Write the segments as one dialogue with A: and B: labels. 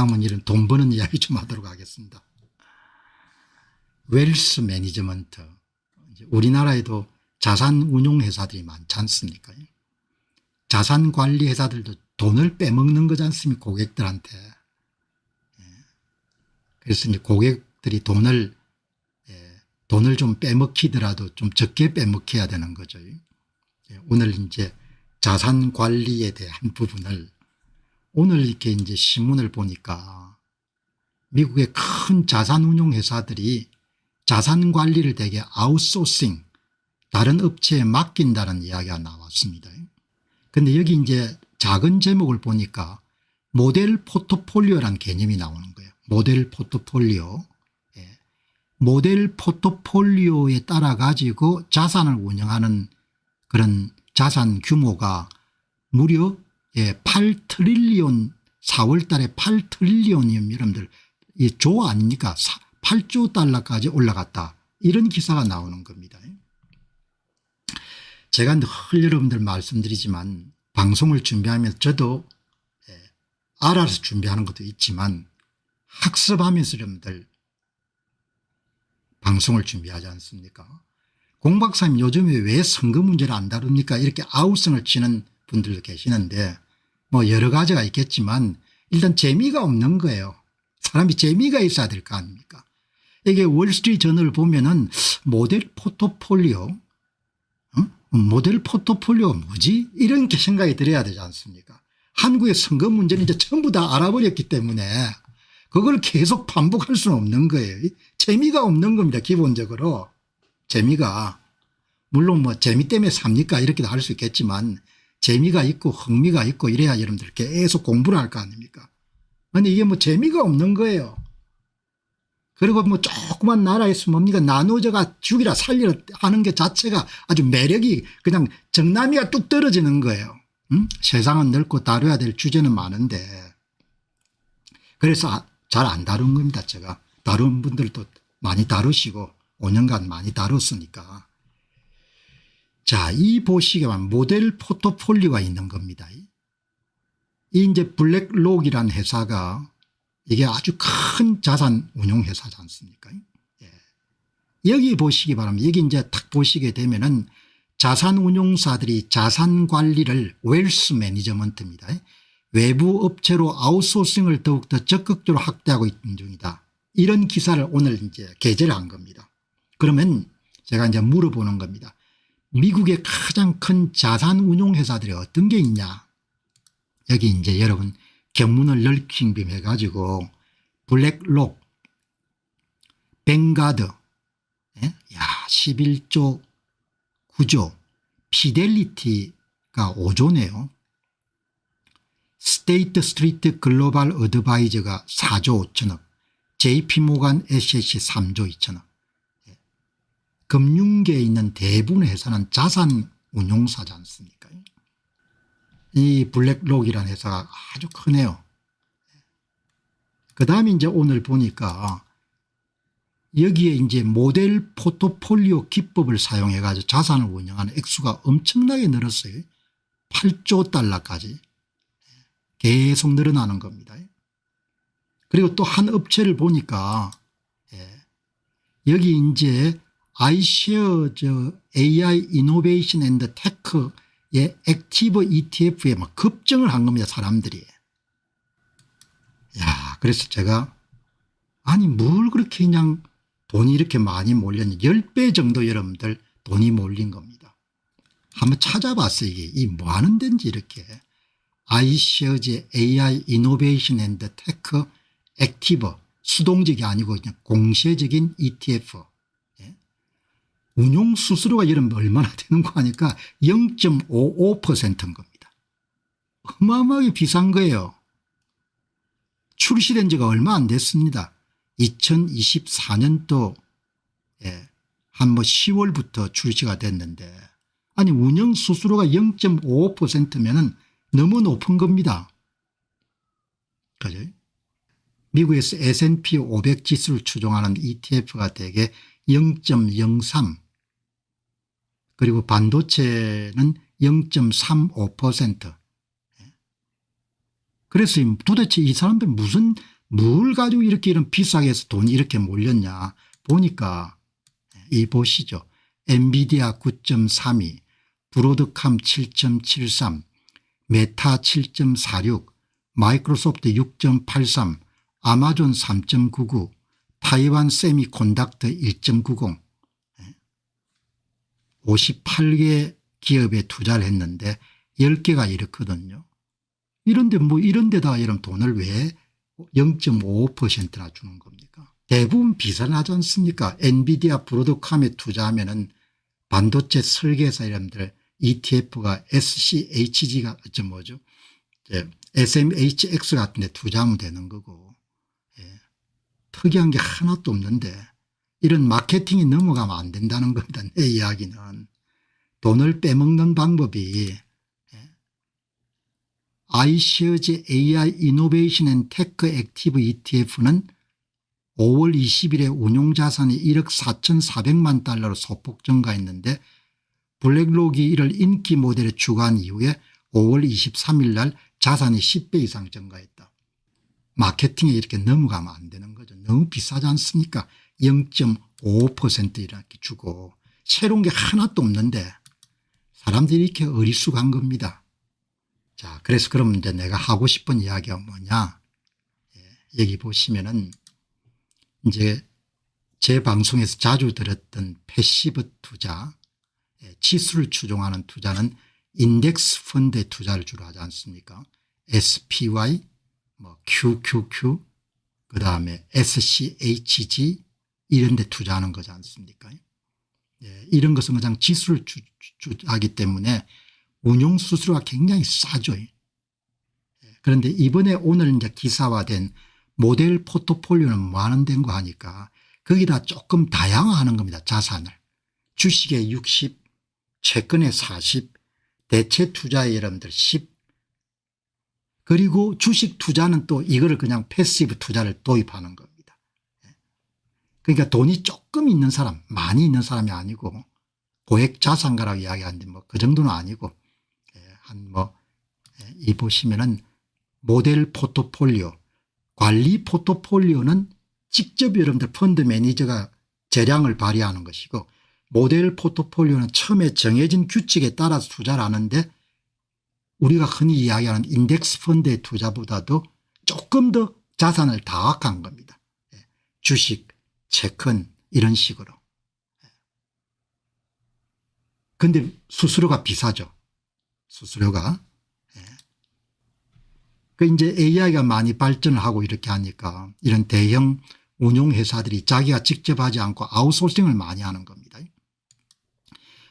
A: 다음은 이런 돈 버는 이야기 좀 하도록 하겠습니다. 웰스 매니지먼트. 우리나라에도 자산 운용 회사들이 많지 않습니까? 자산 관리 회사들도 돈을 빼먹는 거지 않습니까? 고객들한테. 그래서 이제 고객들이 돈을 좀 빼먹히더라도 좀 적게 빼먹혀야 되는 거죠. 오늘 이제 자산 관리에 대한 부분을 오늘 이렇게 이제 신문을 보니까 미국의 큰 자산 운용 회사들이 자산 관리를 되게 아웃소싱 다른 업체에 맡긴다는 이야기가 나왔습니다. 그런데 여기 이제 작은 제목을 보니까 모델 포트폴리오라는 개념이 나오는 거예요. 모델 포트폴리오. 모델 포트폴리오에 따라 가지고 자산을 운영하는 그런 자산 규모가 무려 8트릴리온 4월 달에 8트릴리온이면 여러분들 이 조 아닙니까? 8조 달러까지 올라갔다. 이런 기사가 나오는 겁니다. 제가 늘 여러분들 말씀드리지만 방송을 준비하면서 저도 알아서 준비하는 것도 있지만 학습하면서 여러분들 방송을 준비하지 않습니까? 공 박사님 요즘에 왜 선거 문제를 안 다룹니까? 이렇게 아우성을 치는 분들도 계시는데 뭐 여러 가지가 있겠지만 일단 재미가 없는 거예요. 사람이 재미가 있어야 될 거 아닙니까? 이게 월스트리트 저널을 보면은 모델 포트폴리오 모델 포트폴리오 뭐지? 이런 게 생각이 들어야 되지 않습니까? 한국의 선거 문제는 이제 전부 다 알아버렸기 때문에 그걸 계속 반복할 수는 없는 거예요. 재미가 없는 겁니다. 기본적으로. 재미가. 물론 뭐 재미 때문에 삽니까? 이렇게도 할 수 있겠지만 재미가 있고 흥미가 있고 이래야 여러분들 계속 공부를 할 거 아닙니까? 근데 이게 뭐 재미가 없는 거예요. 그리고 뭐 조그만 나라에서 뭡니까? 나누어져가 죽이라 살리라 하는 게 자체가 아주 매력이 그냥 정남이가 뚝 떨어지는 거예요. 세상은 넓고 다뤄야 될 주제는 많은데 그래서 잘 안 다룬 겁니다. 제가 다룬 분들도 많이 다루시고 5년간 많이 다뤘으니까. 자, 이 보시기만 모델 포트폴리오가 있는 겁니다. 이 이제 블랙록이라는 회사가 이게 아주 큰 자산 운용 회사지 않습니까? 여기 보시기 바랍니다. 여기 이제 딱 보시게 되면은 자산 운용사들이 자산 관리를 웰스 매니저먼트입니다. 외부 업체로 아웃소싱을 더욱더 적극적으로 확대하고 있는 중이다. 이런 기사를 오늘 이제 게재를 한 겁니다. 그러면 제가 이제 물어보는 겁니다. 미국의 가장 큰 자산 운용 회사들이 어떤 게 있냐? 여기 이제 여러분 견문을 넓힌 빔 해가지고 블랙록, 뱅가드, 야 11조 9조, 피델리티가 5조네요. 스테이트 스트리트 글로벌 어드바이저가 4조 5천억, JP모간 애셋이 3조 2천억. 금융계에 있는 대부분의 회사는 자산 운용사지 않습니까? 이 블랙록이라는 회사가 아주 크네요. 그 다음에 이제 오늘 보니까 여기에 이제 모델 포트폴리오 기법을 사용해 가지고 자산을 운영하는 액수가 엄청나게 늘었어요. 8조 달러까지 계속 늘어나는 겁니다. 그리고 또 한 업체를 보니까 여기 이제 iShare AI 이노베이션 앤드 테크의 액티브 ETF에 막 급증을 한 겁니다. 사람들이. 야, 그래서 제가 아니 뭘 그렇게 그냥 돈이 이렇게 많이 몰렸냐. 10배 정도 여러분들 돈이 몰린 겁니다. 한번 찾아봤어요. 이게 이 뭐 하는 데인지 이렇게. iShares AI 이노베이션 앤드 테크 액티브 수동적이 아니고 그냥 공시적인 ETF. 운용 수수료가 여러분 얼마나 되는 거 하니까 0.55%인 겁니다. 어마어마하게 비싼 거예요. 출시된 지가 얼마 안 됐습니다. 2024년도 한 뭐 10월부터 출시가 됐는데 아니 운영 수수료가 0.55%면은 너무 높은 겁니다. 그죠? 미국에서 S&P 500 지수를 추종하는 ETF가 대개 0.03 그리고 반도체는 0.35% 그래서 도대체 이 사람들 뭘 가지고 이렇게 이런 비싸게 해서 돈이 이렇게 몰렸냐 보니까 이 보시죠. 엔비디아 9.32, 브로드캄 7.73, 메타 7.46, 마이크로소프트 6.83, 아마존 3.99, 타이완 세미콘덕터 1.90, 58개 기업에 투자를 했는데 10개가 이렇거든요. 이런데 이런 데다가 이런 돈을 왜 0.55%나 주는 겁니까? 대부분 비슷하지 않습니까? 엔비디아 브로드캄에 투자하면은 반도체 설계사 이름들 ETF가 SCHG가 뭐죠? SMHX 같은 데 투자하면 되는 거고, 예. 특이한 게 하나도 없는데 이런 마케팅이 넘어가면 안 된다는 겁니다. 내 이야기는. 돈을 빼먹는 방법이 iShares AI 이노베이션 앤 테크 액티브 ETF는 5월 20일에 운용자산이 1억 4,400만 달러로 소폭 증가했는데 블랙록이 이를 인기 모델에 추가한 이후에 5월 23일 날 자산이 10배 이상 증가했다. 마케팅에 이렇게 넘어가면 안 되는 거죠. 너무 비싸지 않습니까? 0.55% 이렇게 주고 새로운 게 하나도 없는데 사람들이 이렇게 어리숙한 겁니다. 자, 그래서 그럼 이제 내가 하고 싶은 이야기가 뭐냐. 여기 보시면은 이제 제 방송에서 자주 들었던 패시브 투자, 지수를 추종하는 투자는 인덱스 펀드에 투자를 주로 하지 않습니까? SPY, QQQ, 그 다음에 SCHG 이런 데 투자하는 거지 않습니까? 이런 것은 그냥 지수를 하기 때문에 운용 수수료가 굉장히 싸죠. 그런데 이번에 오늘 이제 기사화된 모델 포트폴리오는 뭐 하는 데인고 하니까 거기다 조금 다양화하는 겁니다. 자산을. 주식에 60, 채권에 40, 대체 투자에 여러분들 10, 그리고 주식 투자는 또 이거를 그냥 패시브 투자를 도입하는 겁니다. 그러니까 돈이 조금 있는 사람, 많이 있는 사람이 아니고 고액 자산가라고 이야기하는데 그 정도는 아니고 이 보시면은 모델 포트폴리오, 관리 포트폴리오는 직접 여러분들 펀드 매니저가 재량을 발휘하는 것이고 모델 포트폴리오는 처음에 정해진 규칙에 따라서 투자를 하는데 우리가 흔히 이야기하는 인덱스 펀드의 투자보다도 조금 더 자산을 다각한 겁니다. 주식, 채권 이런 식으로. 그런데 수수료가 비싸죠. 수수료가. 그 이제 AI가 많이 발전을 하고 이렇게 하니까 이런 대형 운용회사들이 자기가 직접 하지 않고 아웃소싱을 많이 하는 겁니다.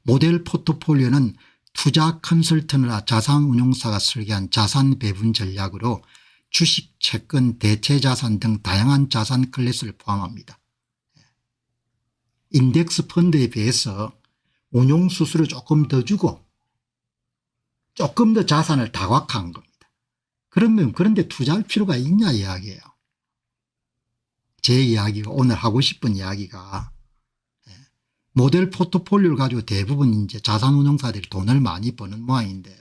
A: 모델 포트폴리오는 투자 컨설턴이나 자산운용사가 설계한 자산 배분 전략으로 주식, 채권, 대체자산 등 다양한 자산 클래스를 포함합니다. 인덱스 펀드에 비해서 운용수수료 조금 더 주고 조금 더 자산을 다각화한 겁니다. 그런데 투자할 필요가 있냐 이야기예요. 제 이야기가 오늘 하고 싶은 이야기가 모델 포트폴리오를 가지고 대부분 이제 자산운용사들이 돈을 많이 버는 모양인데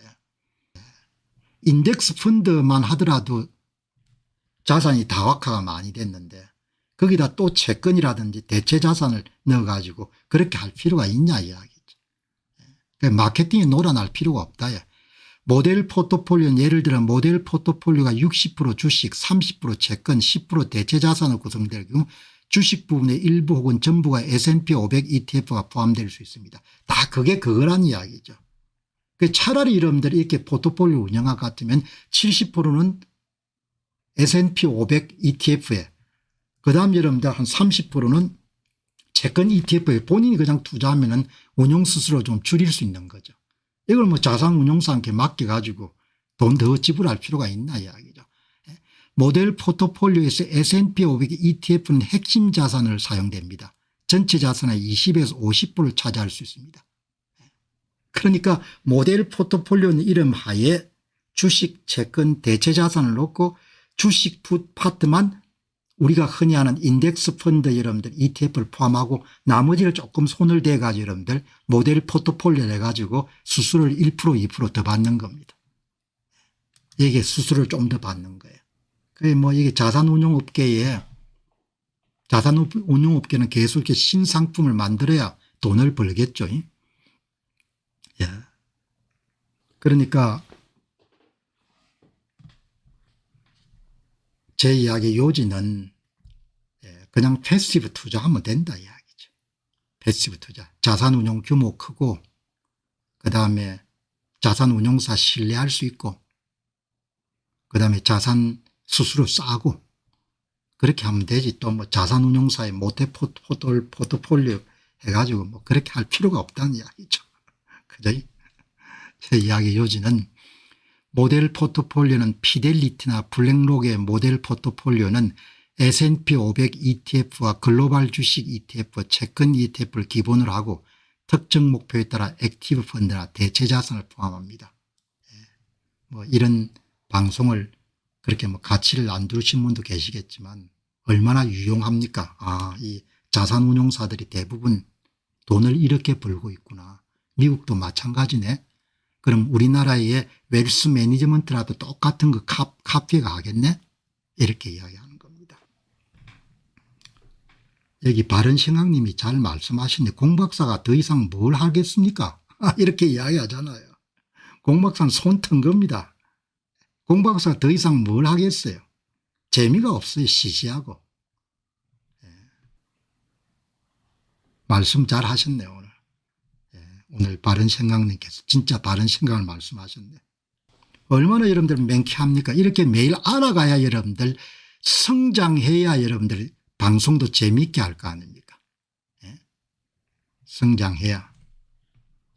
A: 인덱스 펀드만 하더라도 자산이 다각화가 많이 됐는데 거기다 또 채권이라든지 대체 자산을 넣어가지고 그렇게 할 필요가 있냐 이야기죠. 마케팅에 놀아날 필요가 없다. 모델 포트폴리오는 예를 들어 모델 포트폴리오가 60% 주식, 30% 채권, 10% 대체 자산으로 구성될 경우 주식 부분의 일부 혹은 전부가 S&P 500 ETF가 포함될 수 있습니다. 다 그거란 이야기죠. 차라리 여러분들이 이렇게 포트폴리오 운영할 것 같으면 70%는 S&P 500 ETF에 그다음 여러분들 한 30%는 채권 ETF에 본인이 그냥 투자하면은 운용 수수료 좀 줄일 수 있는 거죠. 이걸 자산운용사한테 맡겨가지고 돈 더 지불할 필요가 있나 이야기죠. 모델 포트폴리오에서 S&P 500 ETF는 핵심 자산을 사용됩니다. 전체 자산의 20에서 50%를 차지할 수 있습니다. 그러니까 모델 포트폴리오는 이름 하에 주식, 채권, 대체 자산을 놓고 주식 파트만 우리가 흔히 하는 인덱스 펀드 여러분들 ETF를 포함하고 나머지를 조금 손을 대가지고 여러분들 모델 포트폴리오를 해가지고 수수료를 1% 2% 더 받는 겁니다. 여기에 수수료를 좀 더 받는 거예요. 그게 뭐 이게 자산운용업계는 계속 이렇게 신상품을 만들어야 돈을 벌겠죠. 예. 그러니까 제 이야기 요지는 그냥 패시브 투자하면 된다 이야기죠. 패시브 투자. 자산운용 규모 크고 그다음에 자산운용사 신뢰할 수 있고 그다음에 자산 수수료 싸고 그렇게 하면 되지. 또 뭐 자산운용사의 모태 포트폴리오 해가지고 뭐 그렇게 할 필요가 없다는 이야기죠. 그죠? 제 이야기 요지는 모델 포트폴리오는 피델리티나 블랙록의 모델 포트폴리오는 S&P 500 ETF와 글로벌 주식 ETF, 채권 ETF를 기본으로 하고 특정 목표에 따라 액티브 펀드나 대체 자산을 포함합니다. 뭐 이런 방송을 그렇게 뭐 가치를 안 두신 분도 계시겠지만 얼마나 유용합니까? 이 자산운용사들이 대부분 돈을 이렇게 벌고 있구나. 미국도 마찬가지네. 그럼 우리나라의 웰스 매니지먼트라도 똑같은 거 카피가 하겠네? 이렇게 이야기하는 겁니다. 여기 바른생각님이 잘 말씀하시네. 공박사가 더 이상 뭘 하겠습니까? 이렇게 이야기하잖아요. 공박사는 손 튼 겁니다. 공박사가 더 이상 뭘 하겠어요. 재미가 없어요. 시시하고. 말씀 잘 하셨네요. 오늘. 오늘 바른생각님께서 진짜 바른 생각을 말씀하셨네. 얼마나 여러분들 맹쾌합니까? 이렇게 매일 알아가야 여러분들 성장해야 여러분들 방송도 재미있게 할 거 아닙니까? 성장해야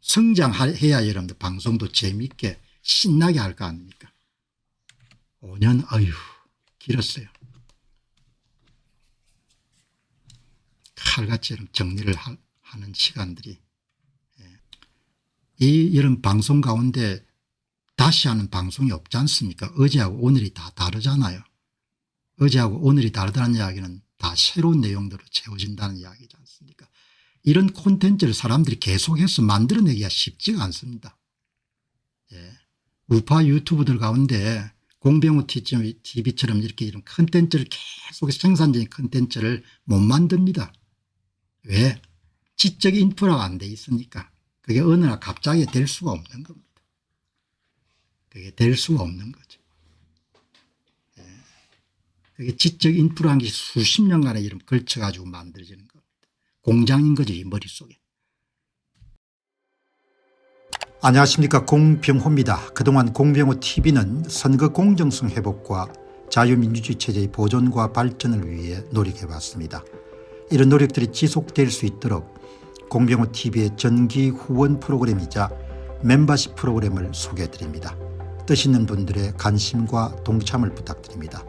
A: 여러분들 방송도 재미있게 신나게 할 거 아닙니까? 5년 어휴 길었어요. 칼같이 정리를 하는 시간들이 이런 방송 가운데 다시 하는 방송이 없지 않습니까? 어제하고 오늘이 다 다르잖아요. 어제하고 오늘이 다르다는 이야기는 다 새로운 내용들로 채워진다는 이야기지 않습니까? 이런 콘텐츠를 사람들이 계속해서 만들어내기가 쉽지가 않습니다. 우파 유튜브들 가운데 공병호 TV처럼 이렇게 이런 콘텐츠를 계속 생산적인 콘텐츠를 못 만듭니다. 왜? 지적 인프라가 안 돼 있으니까. 그게 어느 날 갑자기 될 수가 없는 겁니다. 그게 될 수가 없는 거죠. 그게 지적 인프라한 게 수십 년간에 이름 걸쳐가지고 만들어지는 겁니다. 공장인 거죠, 이 머릿속에. 안녕하십니까, 공병호입니다. 그동안 공병호 TV는 선거 공정성 회복과 자유민주주의 체제의 보존과 발전을 위해 노력해왔습니다. 이런 노력들이 지속될 수 있도록 공병호 TV의 정기 후원 프로그램이자 멤버십 프로그램을 소개해드립니다. 뜻 있는 분들의 관심과 동참을 부탁드립니다.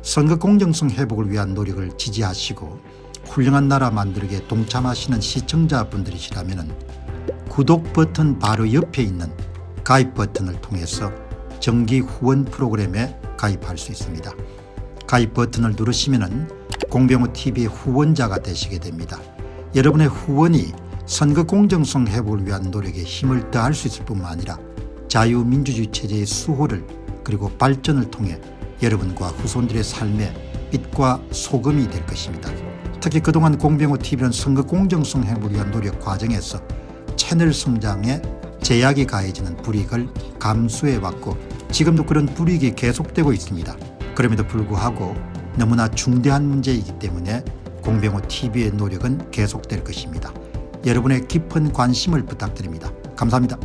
A: 선거 공정성 회복을 위한 노력을 지지하시고 훌륭한 나라 만들기에 동참하시는 시청자분들이시라면 구독 버튼 바로 옆에 있는 가입 버튼을 통해서 정기 후원 프로그램에 가입할 수 있습니다. 가입 버튼을 누르시면 공병호 TV의 후원자가 되시게 됩니다. 여러분의 후원이 선거 공정성 회복을 위한 노력에 힘을 더할 수 있을 뿐만 아니라 자유민주주의 체제의 수호를 그리고 발전을 통해 여러분과 후손들의 삶에 빛과 소금이 될 것입니다. 특히 그동안 공병호 TV는 선거 공정성 회복을 위한 노력 과정에서 채널 성장에 제약이 가해지는 불이익을 감수해왔고 지금도 그런 불이익이 계속되고 있습니다. 그럼에도 불구하고 너무나 중대한 문제이기 때문에 공병호 TV의 노력은 계속될 것입니다. 여러분의 깊은 관심을 부탁드립니다. 감사합니다.